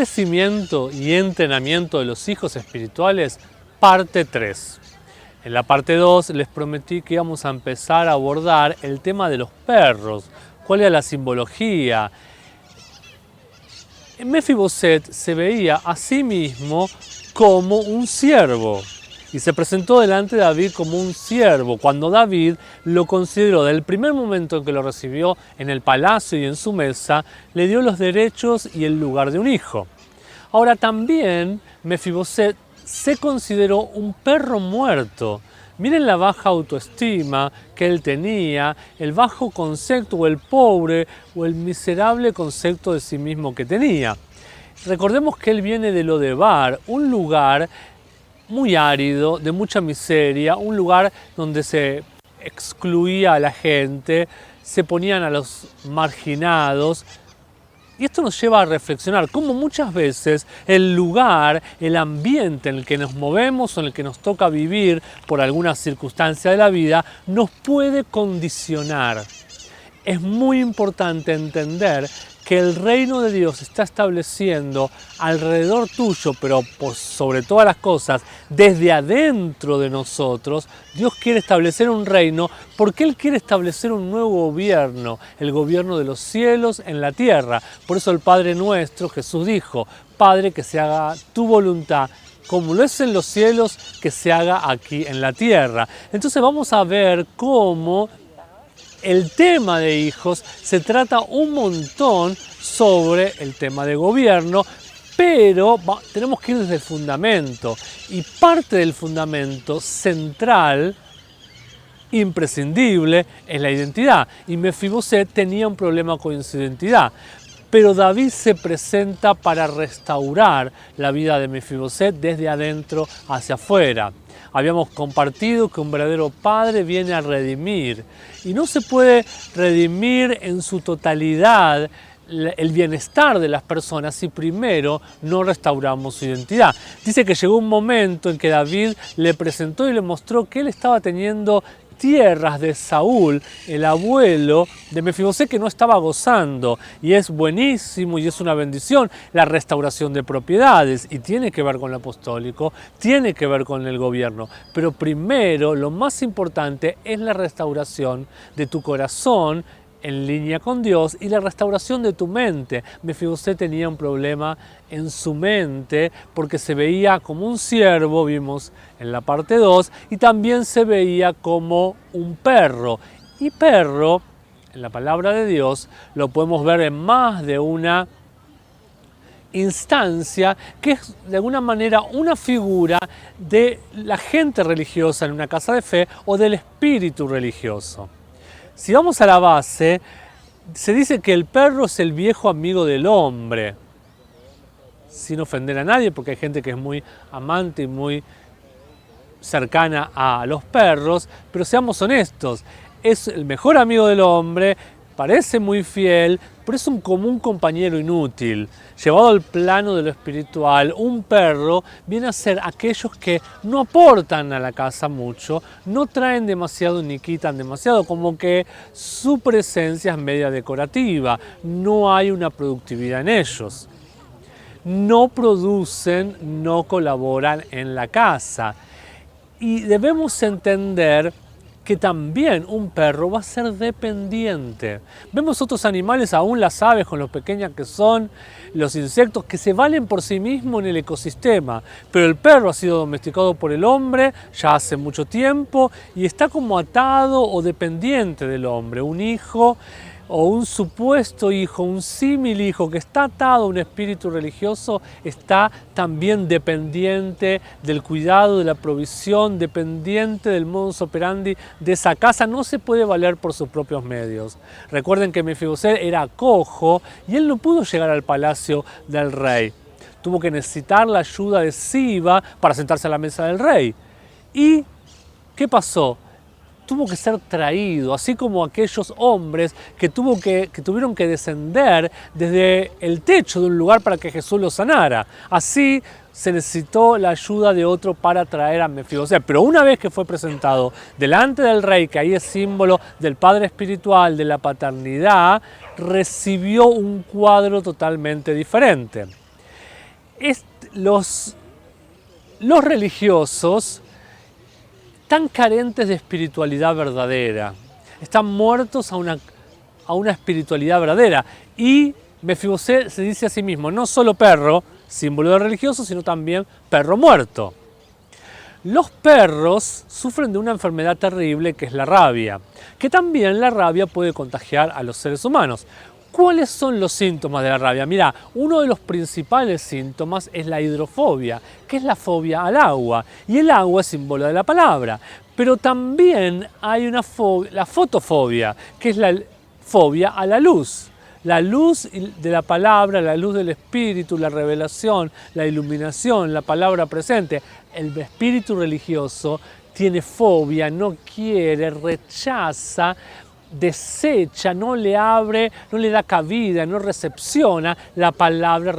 Crecimiento y entrenamiento de los hijos espirituales, parte 3. En la parte 2 les prometí que íbamos a empezar a abordar el tema de los perros, cuál era la simbología. Mefiboset se veía a sí mismo como un siervo y se presentó delante de David como un siervo, cuando David lo consideró, del primer momento en que lo recibió en el palacio y en su mesa, le dio los derechos y el lugar de un hijo. Ahora también Mefiboset se consideró un perro muerto. Miren la baja autoestima que él tenía, el bajo concepto o el pobre o el miserable concepto de sí mismo que tenía. Recordemos que él viene de Lodebar, un lugar muy árido, de mucha miseria, un lugar donde se excluía a la gente, se ponían a los marginados. Y esto nos lleva a reflexionar cómo muchas veces el lugar, el ambiente en el que nos movemos o en el que nos toca vivir por alguna circunstancia de la vida, nos puede condicionar. Es muy importante entender que el reino de Dios se está estableciendo alrededor tuyo, pero por sobre todas las cosas, desde adentro de nosotros. Dios quiere establecer un reino porque Él quiere establecer un nuevo gobierno, el gobierno de los cielos en la tierra. Por eso el Padre nuestro, Jesús dijo, Padre, que se haga tu voluntad, como lo es en los cielos, que se haga aquí en la tierra. Entonces vamos a ver cómo el tema de hijos se trata un montón sobre el tema de gobierno, pero tenemos que ir desde el fundamento. Y parte del fundamento central, imprescindible, es la identidad. Y Mefiboset tenía un problema con su identidad. Pero David se presenta para restaurar la vida de Mefiboset desde adentro hacia afuera. Habíamos compartido que un verdadero padre viene a redimir y no se puede redimir en su totalidad el bienestar de las personas si primero no restauramos su identidad. Dice que llegó un momento en que David le presentó y le mostró que él estaba teniendo tierras de Saúl, el abuelo de Mefiboset, que no estaba gozando, y es buenísimo y es una bendición la restauración de propiedades, y tiene que ver con lo apostólico, tiene que ver con el gobierno, pero primero lo más importante es la restauración de tu corazón en línea con Dios y la restauración de tu mente. Mefiboset tenía un problema en su mente porque se veía como un siervo, vimos en la parte 2, y también se veía como un perro. Y perro, en la palabra de Dios, lo podemos ver en más de una instancia, que es de alguna manera una figura de la gente religiosa en una casa de fe o del espíritu religioso. Si vamos a la base, se dice que el perro es el viejo amigo del hombre, sin ofender a nadie, porque hay gente que es muy amante y muy cercana a los perros, pero seamos honestos, es el mejor amigo del hombre, parece muy fiel, pero es un común compañero inútil. Llevado al plano de lo espiritual, un perro viene a ser aquellos que no aportan a la casa mucho, no traen demasiado ni quitan demasiado, como que su presencia es media decorativa, no hay una productividad en ellos. No producen, no colaboran en la casa. Y debemos entender que también un perro va a ser dependiente. Vemos otros animales, aún las aves, con lo pequeñas que son, los insectos, que se valen por sí mismos en el ecosistema. Pero el perro ha sido domesticado por el hombre ya hace mucho tiempo y está como atado o dependiente del hombre. Un hijo o un supuesto hijo, un símil hijo que está atado a un espíritu religioso, está también dependiente del cuidado, de la provisión, dependiente del modus operandi de esa casa, no se puede valer por sus propios medios. Recuerden que Mefiboset era cojo y él no pudo llegar al palacio del rey. Tuvo que necesitar la ayuda de Siba para sentarse a la mesa del rey. ¿Y qué pasó? Tuvo que ser traído, así como aquellos hombres que tuvieron que descender desde el techo de un lugar para que Jesús los sanara. Así se necesitó la ayuda de otro para traer a Mefiboset. Pero una vez que fue presentado delante del rey, que ahí es símbolo del Padre espiritual, de la paternidad, recibió un cuadro totalmente diferente. los religiosos están carentes de espiritualidad verdadera, están muertos a una espiritualidad verdadera. Y Mefibosé se dice a sí mismo, no solo perro, símbolo de religioso, sino también perro muerto. Los perros sufren de una enfermedad terrible que es la rabia, que también la rabia puede contagiar a los seres humanos. ¿Cuáles son los síntomas de la rabia? Mira, uno de los principales síntomas es la hidrofobia, que es la fobia al agua, y el agua es símbolo de la palabra. Pero también hay una fobia, la fotofobia, que es la fobia a la luz. La luz de la palabra, la luz del espíritu, la revelación, la iluminación, la palabra presente. El espíritu religioso tiene fobia, no quiere, rechaza, desecha, no le abre, no le da cabida, no recepciona la palabra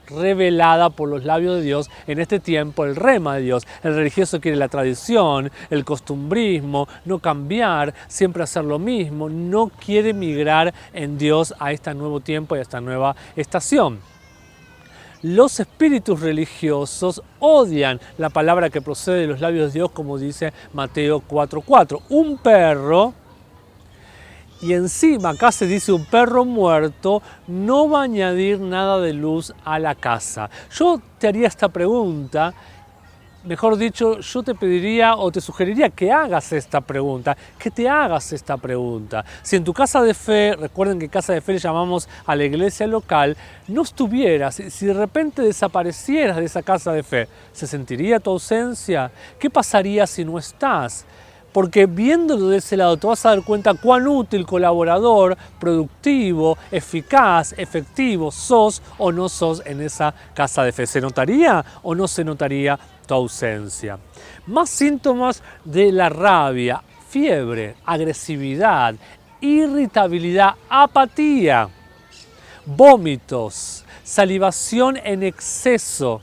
revelada por los labios de Dios, en este tiempo el rema de Dios. El religioso quiere la tradición, el costumbrismo, no cambiar, siempre hacer lo mismo, no quiere migrar en Dios a este nuevo tiempo y a esta nueva estación. Los espíritus religiosos odian la palabra que procede de los labios de Dios, como dice Mateo 4:4. Un perro, y encima acá se dice un perro muerto, no va a añadir nada de luz a la casa. Yo te haría esta pregunta, mejor dicho, yo te pediría o te sugeriría que hagas esta pregunta, que te hagas esta pregunta. Si en tu casa de fe, recuerden que casa de fe le llamamos a la iglesia local, no estuvieras, si de repente desaparecieras de esa casa de fe, ¿se sentiría tu ausencia? ¿Qué pasaría si no estás? Porque viéndolo de ese lado te vas a dar cuenta cuán útil, colaborador, productivo, eficaz, efectivo sos o no sos en esa casa de fe. ¿Se notaría o no se notaría tu ausencia? Más síntomas de la rabia: fiebre, agresividad, irritabilidad, apatía, vómitos, salivación en exceso.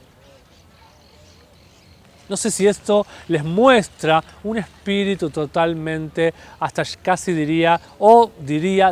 No sé si esto les muestra un espíritu totalmente, hasta casi diría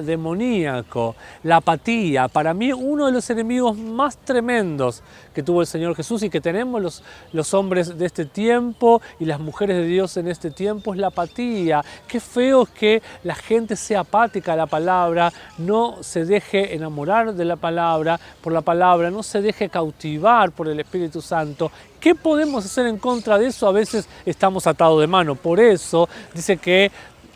demoníaco. La apatía, para mí uno de los enemigos más tremendos que tuvo el Señor Jesús y que tenemos los hombres de este tiempo y las mujeres de Dios en este tiempo, es la apatía. Qué feo es que la gente sea apática a la palabra, no se deje enamorar de la palabra, por la palabra, no se deje cautivar por el Espíritu Santo. ¿Qué podemos hacer en contra de eso? A veces estamos atados de mano. Por eso dice que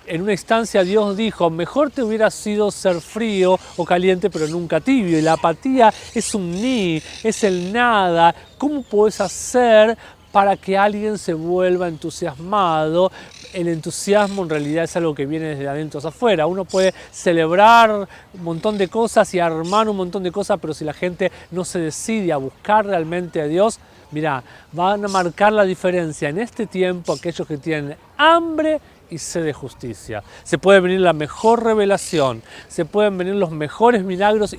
en una instancia Dios dijo, mejor te hubiera sido ser frío o caliente, pero nunca tibio. Y la apatía es un ni, es el nada. ¿Cómo puedes hacer para que alguien se vuelva entusiasmado? El entusiasmo en realidad es algo que viene desde adentro hacia afuera. Uno puede celebrar un montón de cosas y armar un montón de cosas, pero si la gente no se decide a buscar realmente a Dios, mirá, van a marcar la diferencia en este tiempo aquellos que tienen hambre y sed de justicia. Se puede venir la mejor revelación, se pueden venir los mejores milagros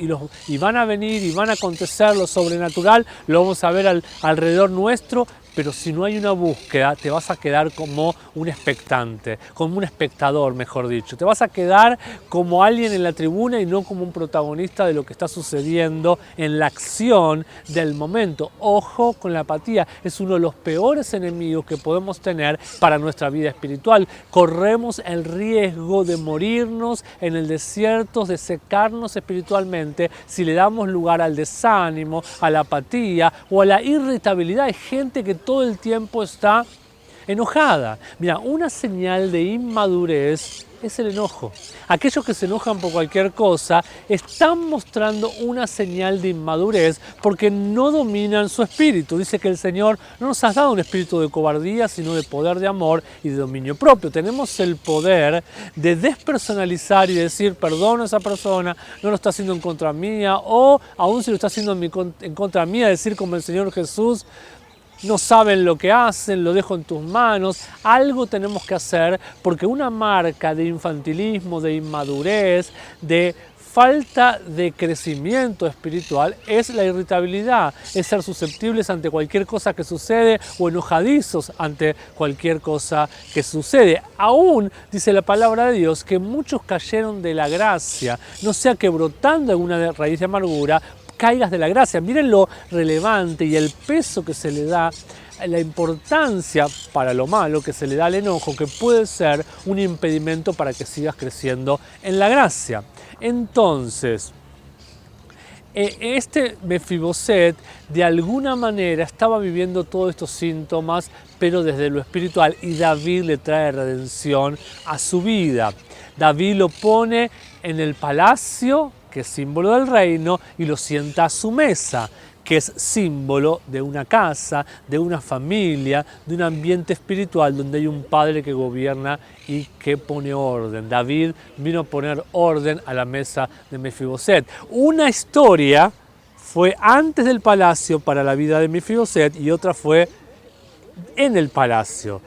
y van a venir y van a acontecer lo sobrenatural, lo vamos a ver alrededor nuestro, pero si no hay una búsqueda, te vas a quedar como un expectante, como un espectador, mejor dicho. Te vas a quedar como alguien en la tribuna y no como un protagonista de lo que está sucediendo en la acción del momento. Ojo con la apatía, es uno de los peores enemigos que podemos tener para nuestra vida espiritual. Corremos el riesgo de morirnos en el desierto, de secarnos espiritualmente si le damos lugar al desánimo, a la apatía o a la irritabilidad. Hay gente que todo el tiempo está enojada. Mira, una señal de inmadurez es el enojo. Aquellos que se enojan por cualquier cosa están mostrando una señal de inmadurez porque no dominan su espíritu. Dice que el Señor no nos ha dado un espíritu de cobardía, sino de poder, de amor y de dominio propio. Tenemos el poder de despersonalizar y decir, perdono a esa persona, no lo está haciendo en contra mía, o aún si lo está haciendo en contra mía, decir como el Señor Jesús, no saben lo que hacen, lo dejo en tus manos. Algo tenemos que hacer porque una marca de infantilismo, de inmadurez, de falta de crecimiento espiritual es la irritabilidad, es ser susceptibles ante cualquier cosa que sucede o enojadizos ante cualquier cosa que sucede. Aún dice la palabra de Dios que muchos cayeron de la gracia, no sea que brotando alguna raíz de amargura caigas de la gracia. Miren lo relevante y el peso que se le da, la importancia para lo malo que se le da al enojo, que puede ser un impedimento para que sigas creciendo en la gracia. Entonces, este Mefiboset de alguna manera estaba viviendo todos estos síntomas, pero desde lo espiritual, y David le trae redención a su vida. David lo pone en el palacio, que es símbolo del reino, y lo sienta a su mesa, que es símbolo de una casa, de una familia, de un ambiente espiritual donde hay un padre que gobierna y que pone orden. David vino a poner orden a la mesa de Mefiboset. Una historia fue antes del palacio para la vida de Mefiboset y otra fue en el palacio.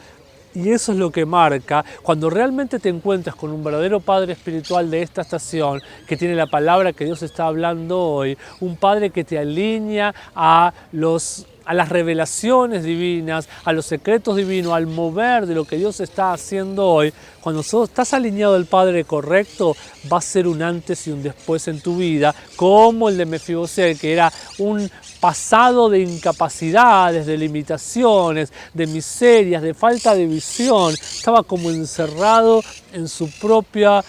Y eso es lo que marca cuando realmente te encuentras con un verdadero padre espiritual de esta estación, que tiene la palabra que Dios está hablando hoy, un padre que te alinea a las revelaciones divinas, a los secretos divinos, al mover de lo que Dios está haciendo hoy. Cuando estás alineado al Padre correcto, va a ser un antes y un después en tu vida, como el de Mefiboset, que era un pasado de incapacidades, de limitaciones, de miserias, de falta de visión. Estaba como encerrado en su propia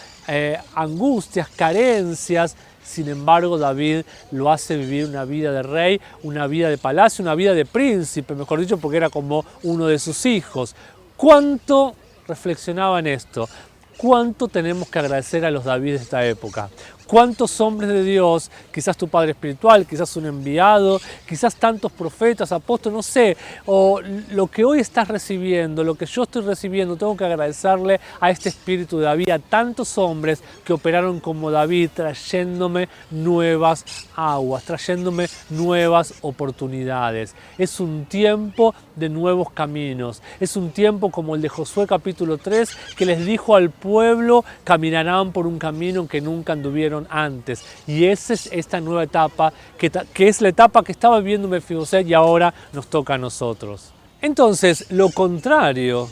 angustias, carencias. Sin embargo, David lo hace vivir una vida de rey, una vida de palacio, una vida de príncipe, mejor dicho, porque era como uno de sus hijos. ¿Cuánto reflexionaba en esto? ¿Cuánto tenemos que agradecer a los David de esta época? ¿Cuántos hombres de Dios, quizás tu padre espiritual, quizás un enviado, quizás tantos profetas, apóstoles, no sé, o lo que hoy estás recibiendo, lo que yo estoy recibiendo, tengo que agradecerle a este espíritu de David, a tantos hombres que operaron como David, trayéndome nuevas aguas, trayéndome nuevas oportunidades. Es un tiempo de nuevos caminos, es un tiempo como el de Josué capítulo 3, que les dijo al pueblo, caminarán por un camino que nunca anduvieron antes. Y esa es esta nueva etapa, que es la etapa que estaba viviendo Mefiboset y ahora nos toca a nosotros. Entonces, lo contrario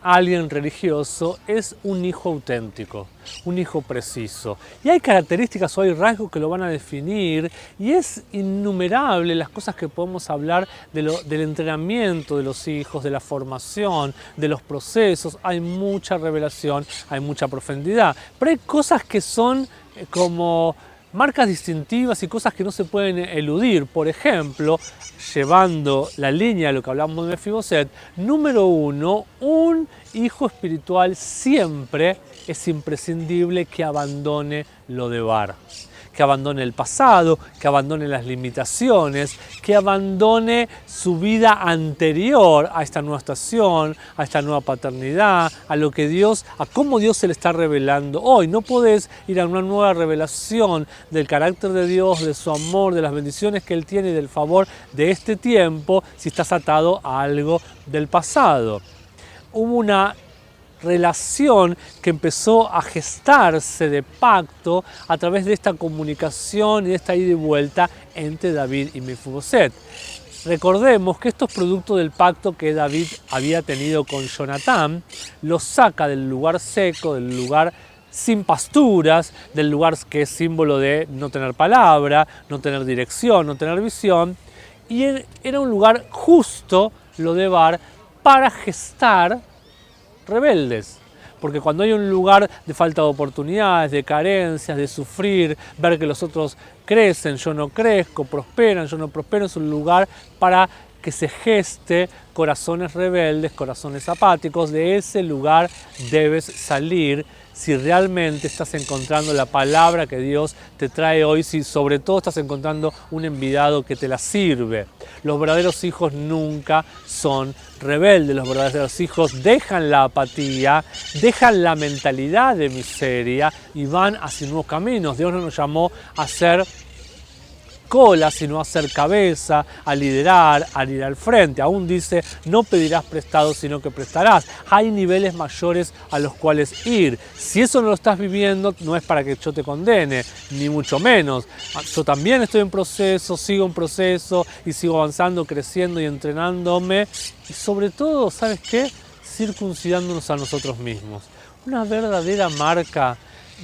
a alguien religioso es un hijo auténtico, un hijo preciso. Y hay características o hay rasgos que lo van a definir, y es innumerable las cosas que podemos hablar del entrenamiento de los hijos, de la formación, de los procesos. Hay mucha revelación, hay mucha profundidad, pero hay cosas que son como marcas distintivas y cosas que no se pueden eludir. Por ejemplo, llevando la línea de lo que hablamos de Mefiboset, número uno, un hijo espiritual siempre es imprescindible que abandone lo de Bar, que abandone el pasado, que abandone las limitaciones, que abandone su vida anterior a esta nueva estación, a esta nueva paternidad, a cómo Dios se le está revelando hoy. No podés ir a una nueva revelación del carácter de Dios, de su amor, de las bendiciones que Él tiene y del favor de este tiempo si estás atado a algo del pasado. Hubo una relación que empezó a gestarse de pacto a través de esta comunicación y de esta ida y vuelta entre David y Mefiboset. Recordemos que esto es producto del pacto que David había tenido con Jonatán, lo saca del lugar seco, del lugar sin pasturas, del lugar que es símbolo de no tener palabra, no tener dirección, no tener visión, y era un lugar justo, lo de Bar, para gestar rebeldes. Porque cuando hay un lugar de falta de oportunidades, de carencias, de sufrir, ver que los otros crecen, yo no crezco, prosperan, yo no prospero, es un lugar para que se geste corazones rebeldes, corazones apáticos. De ese lugar debes salir si realmente estás encontrando la palabra que Dios te trae hoy, si sobre todo estás encontrando un enviado que te la sirve. Los verdaderos hijos nunca son rebeldes, los verdaderos hijos dejan la apatía, dejan la mentalidad de miseria y van hacia nuevos caminos. Dios no nos llamó a ser cola, sino a ser cabeza, a liderar, a ir al frente. Aún dice, no pedirás prestado, sino que prestarás. Hay niveles mayores a los cuales ir. Si eso no lo estás viviendo, no es para que yo te condene, ni mucho menos. Yo también estoy en proceso, sigo en proceso y sigo avanzando, creciendo y entrenándome. Y sobre todo, ¿sabes qué? Circuncidándonos a nosotros mismos. Una verdadera marca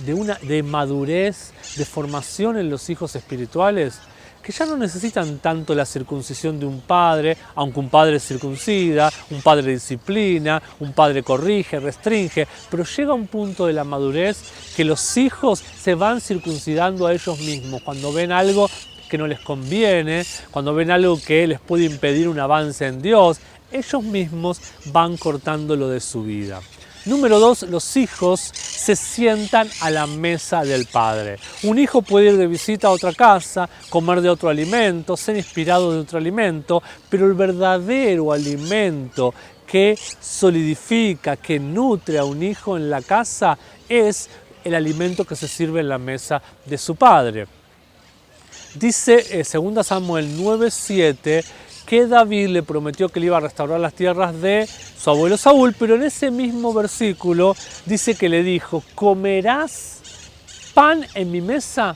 de madurez, de formación en los hijos espirituales, que ya no necesitan tanto la circuncisión de un padre, aunque un padre circuncida, un padre disciplina, un padre corrige, restringe, pero llega un punto de la madurez que los hijos se van circuncidando a ellos mismos cuando ven algo que no les conviene, cuando ven algo que les puede impedir un avance en Dios, ellos mismos van cortando lo de su vida. Número 2, los hijos se sientan a la mesa del padre. Un hijo puede ir de visita a otra casa, comer de otro alimento, ser inspirado de otro alimento, pero el verdadero alimento que solidifica, que nutre a un hijo en la casa es el alimento que se sirve en la mesa de su padre. Dice 2 Samuel 9:7 que David le prometió que le iba a restaurar las tierras de su abuelo Saúl, pero en ese mismo versículo dice que le dijo: comerás pan en mi mesa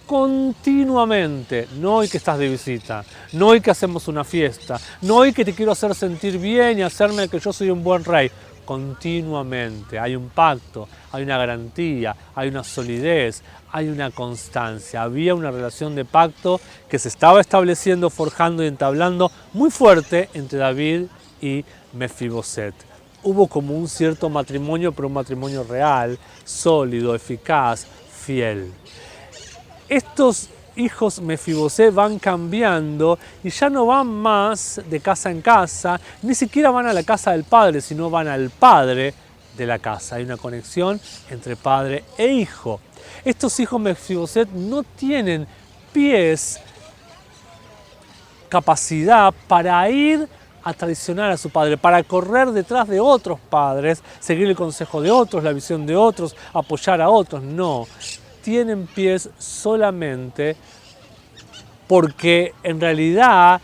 continuamente, no hoy que estás de visita, no hoy que hacemos una fiesta, no hoy que te quiero hacer sentir bien y hacerme que yo soy un buen rey. Continuamente hay un pacto, hay una garantía, hay una solidez, hay una constancia. Había una relación de pacto que se estaba estableciendo, forjando y entablando muy fuerte entre David y Mefiboset. Hubo como un cierto matrimonio, pero un matrimonio real, sólido, eficaz, fiel. Estos hijos Mefiboset van cambiando y ya no van más de casa en casa, ni siquiera van a la casa del padre, sino van al padre de la casa. Hay una conexión entre padre e hijo. Estos hijos Mefiboset no tienen pies, capacidad para ir a traicionar a su padre, para correr detrás de otros padres, seguir el consejo de otros, la visión de otros, apoyar a otros. No, tienen pies solamente porque en realidad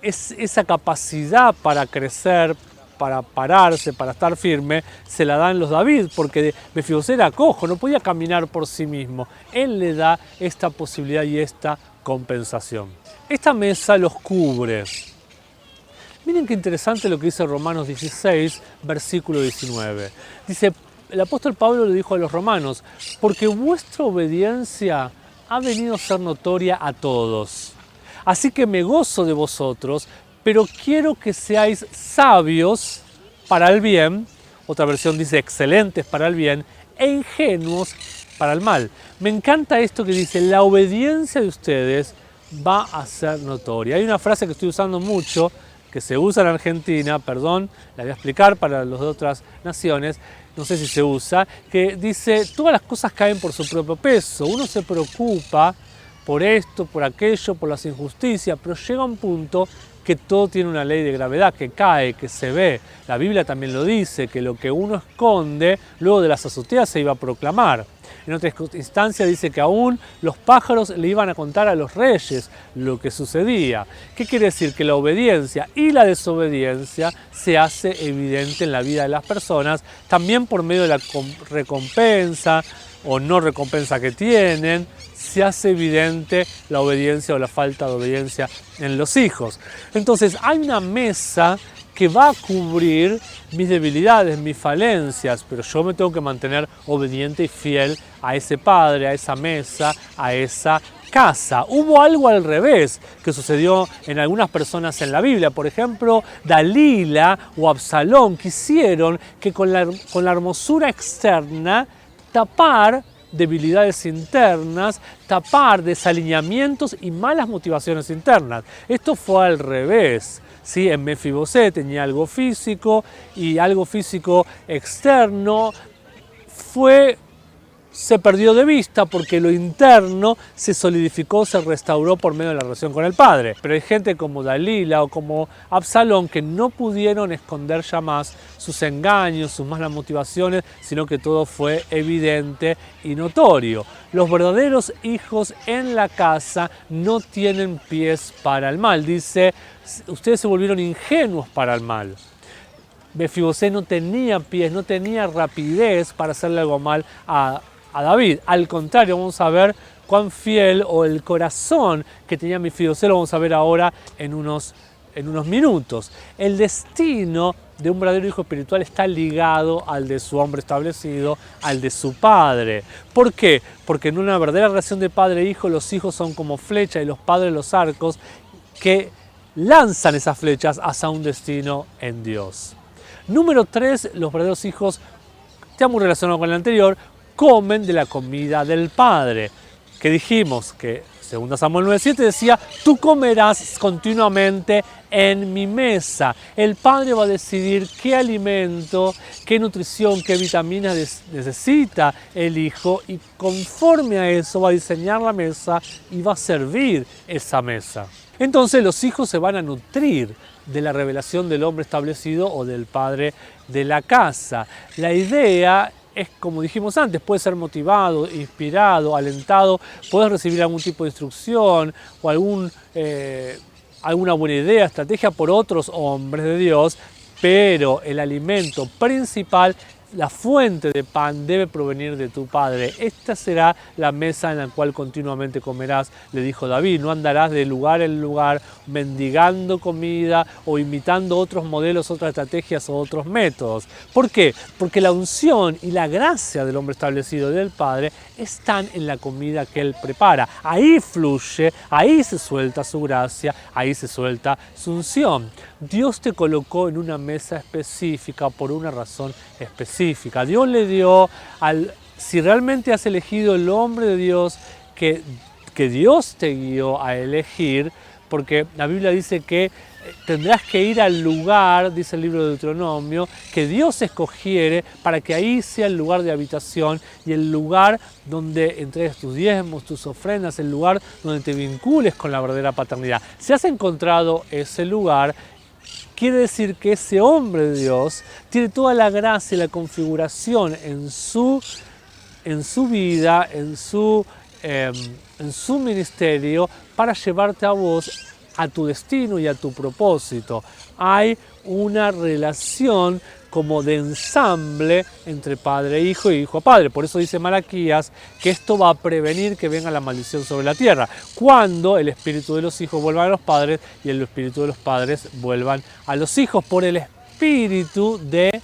esa capacidad para crecer, para pararse, para estar firme, se la dan los David, porque Mefiboset era cojo, no podía caminar por sí mismo. Él le da esta posibilidad y esta compensación. Esta mesa los cubre. Miren qué interesante lo que dice Romanos 16, versículo 19. Dice, el apóstol Pablo le dijo a los romanos: porque vuestra obediencia ha venido a ser notoria a todos. Así que me gozo de vosotros, pero quiero que seáis sabios para el bien, otra versión dice excelentes para el bien, e ingenuos para el mal. Me encanta esto que dice: la obediencia de ustedes va a ser notoria. Hay una frase que estoy usando mucho, que se usa en Argentina, perdón, la voy a explicar para los de otras naciones, no sé si se usa, que dice: todas las cosas caen por su propio peso. Uno se preocupa por esto, por aquello, por las injusticias, pero llega un punto que todo tiene una ley de gravedad, que cae, que se ve. La Biblia también lo dice, que lo que uno esconde, luego de las azoteas se iba a proclamar. En otra instancia dice que aún los pájaros le iban a contar a los reyes lo que sucedía. ¿Qué quiere decir? Que la obediencia y la desobediencia se hace evidente en la vida de las personas, también por medio de la recompensa o no recompensa que tienen, se hace evidente la obediencia o la falta de obediencia en los hijos. Entonces hay una mesa que va a cubrir mis debilidades, mis falencias, pero yo me tengo que mantener obediente y fiel a ese padre, a esa mesa, a esa casa. Hubo algo al revés que sucedió en algunas personas en la Biblia. Por ejemplo, Dalila o Absalón quisieron que con la hermosura externa tapar debilidades internas, tapar desalineamientos y malas motivaciones internas. Esto fue al revés. ¿Sí? En Mefiboset tenía algo físico y algo físico externo se perdió de vista porque lo interno se solidificó, se restauró por medio de la relación con el padre. Pero hay gente como Dalila o como Absalón que no pudieron esconder ya más sus engaños, sus malas motivaciones, sino que todo fue evidente y notorio. Los verdaderos hijos en la casa no tienen pies para el mal. Dice, ustedes se volvieron ingenuos para el mal. Mefiboset no tenía pies, no tenía rapidez para hacerle algo mal a David. Al contrario, vamos a ver cuán fiel o el corazón que tenía Mefiboset, lo vamos a ver ahora en unos en unos minutos. El destino de un verdadero hijo espiritual está ligado al de su hombre establecido, al de su padre. ¿Por qué? Porque en una verdadera relación de padre e hijo, los hijos son como flechas y los padres los arcos que lanzan esas flechas hacia un destino en Dios. Número 3, los verdaderos hijos, está muy relacionado con el anterior, comen de la comida del Padre. Que dijimos que, según Samuel 9:7 decía, tú comerás continuamente en mi mesa. El Padre va a decidir qué alimento, qué nutrición, qué vitaminas necesita el Hijo y conforme a eso va a diseñar la mesa y va a servir esa mesa. Entonces los hijos se van a nutrir de la revelación del hombre establecido o del padre de la casa. La idea es, como dijimos antes, puede ser motivado, inspirado, alentado, puedes recibir algún tipo de instrucción o alguna buena idea, estrategia por otros hombres de Dios, pero el alimento principal, la fuente de pan debe provenir de tu Padre. Esta será la mesa en la cual continuamente comerás, le dijo David. No andarás de lugar en lugar mendigando comida o imitando otros modelos, otras estrategias o otros métodos. ¿Por qué? Porque la unción y la gracia del hombre establecido del Padre están en la comida que Él prepara. Ahí fluye, ahí se suelta su gracia, ahí se suelta su unción. Dios te colocó en una mesa específica por una razón específica. Dios le dio, si realmente has elegido el hombre de Dios que Dios te guió a elegir, porque la Biblia dice que tendrás que ir al lugar, dice el libro de Deuteronomio, que Dios escogiere para que ahí sea el lugar de habitación y el lugar donde entregues tus diezmos, tus ofrendas, el lugar donde te vincules con la verdadera paternidad. Si has encontrado ese lugar, quiere decir que ese hombre de Dios tiene toda la gracia y la configuración en su vida, en su ministerio, para llevarte a vos a tu destino y a tu propósito. Hay una relación como de ensamble entre padre e hijo y hijo a padre. Por eso dice Malaquías que esto va a prevenir que venga la maldición sobre la tierra, cuando el espíritu de los hijos vuelva a los padres y el espíritu de los padres vuelvan a los hijos, por el espíritu de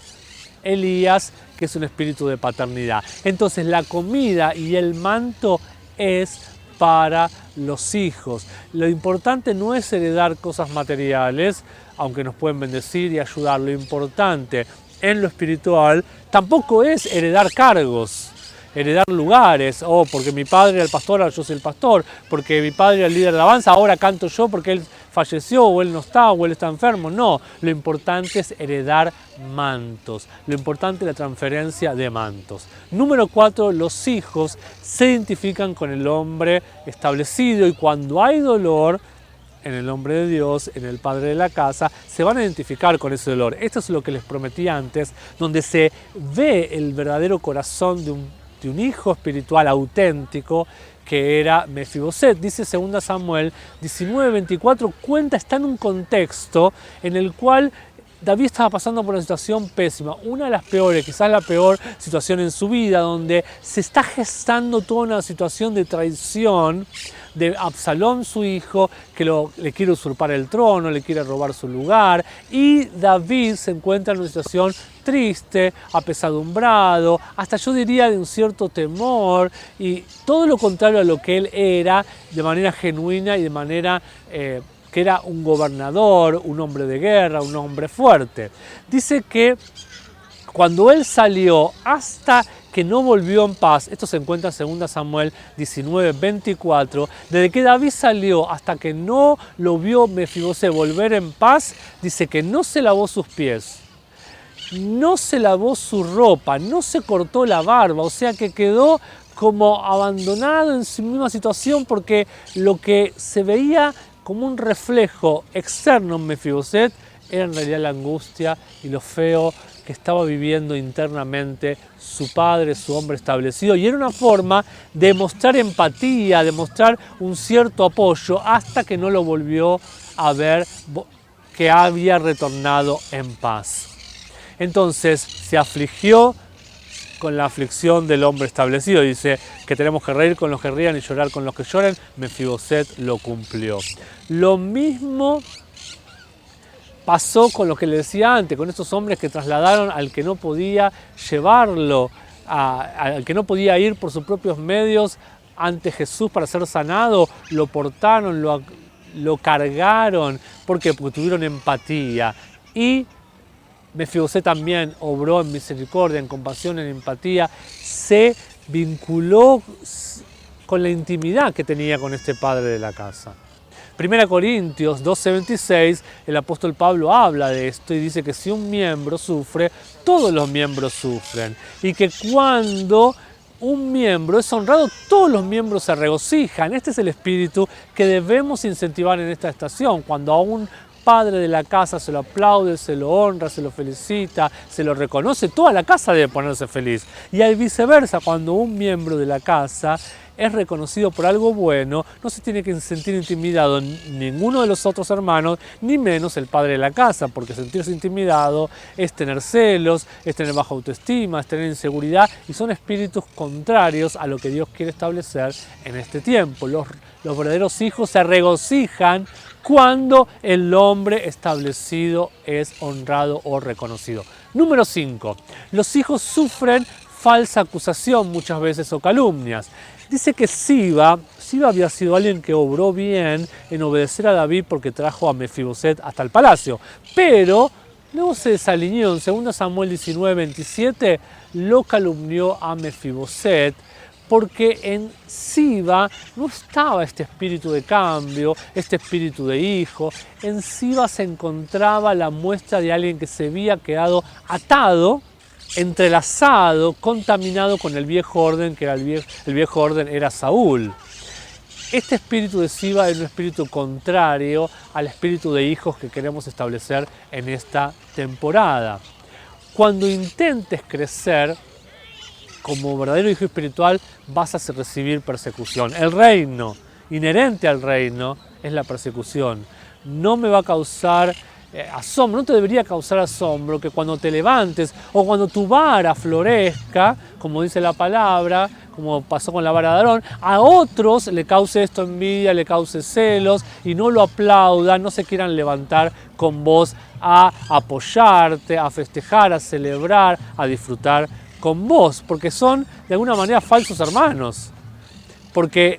Elías, que es un espíritu de paternidad. Entonces la comida y el manto es para los hijos. Lo importante no es heredar cosas materiales, aunque nos pueden bendecir y ayudar. Lo importante en lo espiritual tampoco es heredar cargos, heredar lugares. Porque mi padre era el pastor, ahora yo soy el pastor. Porque mi padre era el líder de alabanza, ahora canto yo porque él falleció, o él no está, o él está enfermo. No, lo importante es heredar mantos. Lo importante es la transferencia de mantos. Número 4, los hijos se identifican con el hombre establecido, y cuando hay dolor en el hombre de Dios, en el padre de la casa, se van a identificar con ese dolor. Esto es lo que les prometí antes, donde se ve el verdadero corazón de un hijo espiritual auténtico, que era Mefiboset. Dice 2 Samuel 19:24, está en un contexto en el cual David estaba pasando por una situación pésima, una de las peores, quizás la peor situación en su vida, donde se está gestando toda una situación de traición de Absalón, su hijo, que le quiere usurpar el trono, le quiere robar su lugar, y David se encuentra en una situación triste, apesadumbrado, hasta yo diría de un cierto temor, y todo lo contrario a lo que él era, de manera genuina y de manera que era un gobernador, un hombre de guerra, un hombre fuerte. Dice que cuando él salió hasta que no volvió en paz, esto se encuentra en 2 Samuel 19:24, desde que David salió hasta que no lo vio Mefiboset volver en paz, dice que no se lavó sus pies, no se lavó su ropa, no se cortó la barba, o sea que quedó como abandonado en su misma situación, porque lo que se veía como un reflejo externo en Mefiboset era en realidad la angustia y lo feo que estaba viviendo internamente su padre, su hombre establecido, y era una forma de mostrar empatía, de mostrar un cierto apoyo, hasta que no lo volvió a ver, que había retornado en paz. Entonces se afligió con la aflicción del hombre establecido. Dice que tenemos que reír con los que rían y llorar con los que lloran. Mefiboset lo cumplió. Lo mismo Pasó con lo que le decía antes, con estos hombres que trasladaron al que no podía llevarlo, al que no podía ir por sus propios medios ante Jesús para ser sanado, lo portaron, lo cargaron. ¿Por qué? Porque tuvieron empatía. Y Mefiboset también obró en misericordia, en compasión, en empatía, se vinculó con la intimidad que tenía con este padre de la casa. 1 Corintios 12:26, el apóstol Pablo habla de esto y dice que si un miembro sufre, todos los miembros sufren. Y que cuando un miembro es honrado, todos los miembros se regocijan. Este es el espíritu que debemos incentivar en esta estación. Cuando a un padre de la casa se lo aplaude, se lo honra, se lo felicita, se lo reconoce, toda la casa debe ponerse feliz. Y al viceversa, cuando un miembro de la casa es reconocido por algo bueno, no se tiene que sentir intimidado ninguno de los otros hermanos, ni menos el padre de la casa, porque sentirse intimidado es tener celos, es tener baja autoestima, es tener inseguridad, y son espíritus contrarios a lo que Dios quiere establecer en este tiempo. Los verdaderos hijos se regocijan cuando el hombre establecido es honrado o reconocido. Número 5. Los hijos sufren falsa acusación muchas veces o calumnias. Dice que Siba había sido alguien que obró bien en obedecer a David porque trajo a Mefiboset hasta el palacio, pero luego se desalineó. En 2 Samuel 19:27 lo calumnió a Mefiboset porque en Siba no estaba este espíritu de cambio, este espíritu de hijo. En Siba se encontraba la muestra de alguien que se había quedado atado, entrelazado, contaminado con el viejo orden, que era el viejo orden era Saúl. Este espíritu de Siba es un espíritu contrario al espíritu de hijos que queremos establecer en esta temporada. Cuando intentes crecer como verdadero hijo espiritual, vas a recibir persecución. El reino, inherente al reino, es la persecución. No me va a causar asombro, no te debería causar asombro que cuando te levantes o cuando tu vara florezca, como dice la palabra, como pasó con la vara de Aarón, a otros le cause esto envidia, le cause celos y no lo aplaudan, no se quieran levantar con vos a apoyarte, a festejar, a celebrar, a disfrutar con vos, porque son de alguna manera falsos hermanos, porque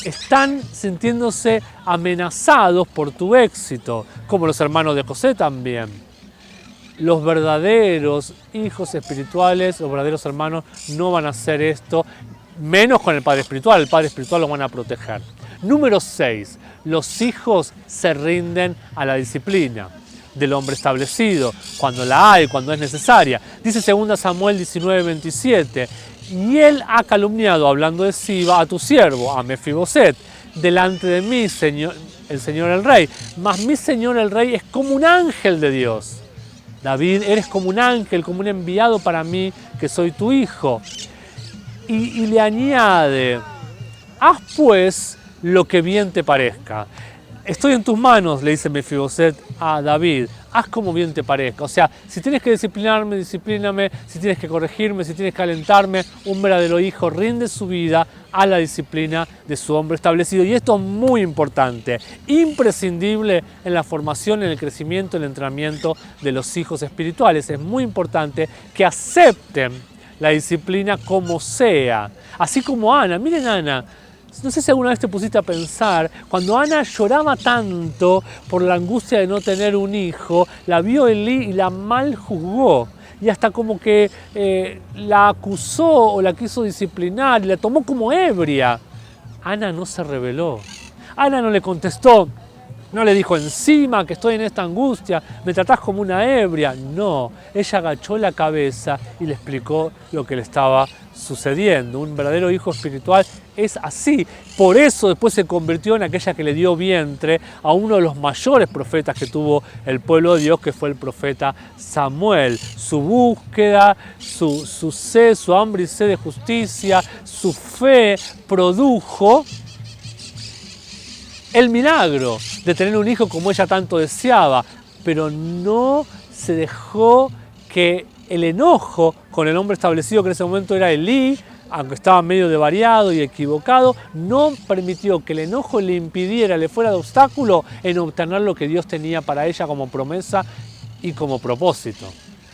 están sintiéndose amenazados por tu éxito, como los hermanos de José también. Los verdaderos hijos espirituales, los verdaderos hermanos, no van a hacer esto, menos con el padre espiritual. El padre espiritual lo van a proteger. Número 6. Los hijos se rinden a la disciplina del hombre establecido, cuando la hay, cuando es necesaria. Dice 2 Samuel 19:27, y él ha calumniado, hablando de Siba, a tu siervo, a Mefiboset, delante de mí, el Señor el Rey. Mas mi Señor el Rey es como un ángel de Dios. David, eres como un ángel, como un enviado para mí, que soy tu hijo. Y le añade, haz pues lo que bien te parezca. Estoy en tus manos, le dice Mefiboset a David, haz como bien te parezca. O sea, si tienes que disciplinarme, disciplíname, si tienes que corregirme, si tienes que alentarme, un verdadero hijo rinde su vida a la disciplina de su hombre establecido. Y esto es muy importante, imprescindible en la formación, en el crecimiento, en el entrenamiento de los hijos espirituales. Es muy importante que acepten la disciplina como sea, así como Ana. Miren Ana. No sé si alguna vez te pusiste a pensar, cuando Ana lloraba tanto por la angustia de no tener un hijo, la vio Elí y la mal juzgó. Y hasta como que la acusó o la quiso disciplinar y la tomó como ebria. Ana no se rebeló. Ana no le contestó, no le dijo encima que estoy en esta angustia, me tratás como una ebria. No, ella agachó la cabeza y le explicó lo que le estaba sucediendo. Un verdadero hijo espiritual es así. Por eso después se convirtió en aquella que le dio vientre a uno de los mayores profetas que tuvo el pueblo de Dios, que fue el profeta Samuel. Su búsqueda, su sed, su hambre y sed de justicia, su fe produjo el milagro de tener un hijo como ella tanto deseaba, pero no se dejó que el enojo con el hombre establecido, que en ese momento era Elí, aunque estaba medio desvariado y equivocado, no permitió que el enojo le impidiera, le fuera de obstáculo en obtener lo que Dios tenía para ella como promesa y como propósito.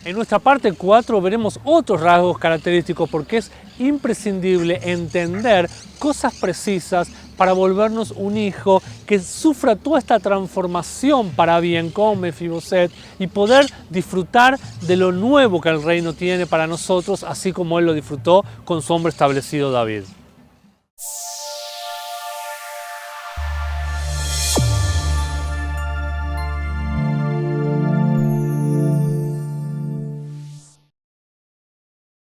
En nuestra parte 4 veremos otros rasgos característicos porque es imprescindible entender cosas precisas para volvernos un hijo que sufra toda esta transformación para bien como Mefiboset y poder disfrutar de lo nuevo que el reino tiene para nosotros, así como él lo disfrutó con su hombre establecido David.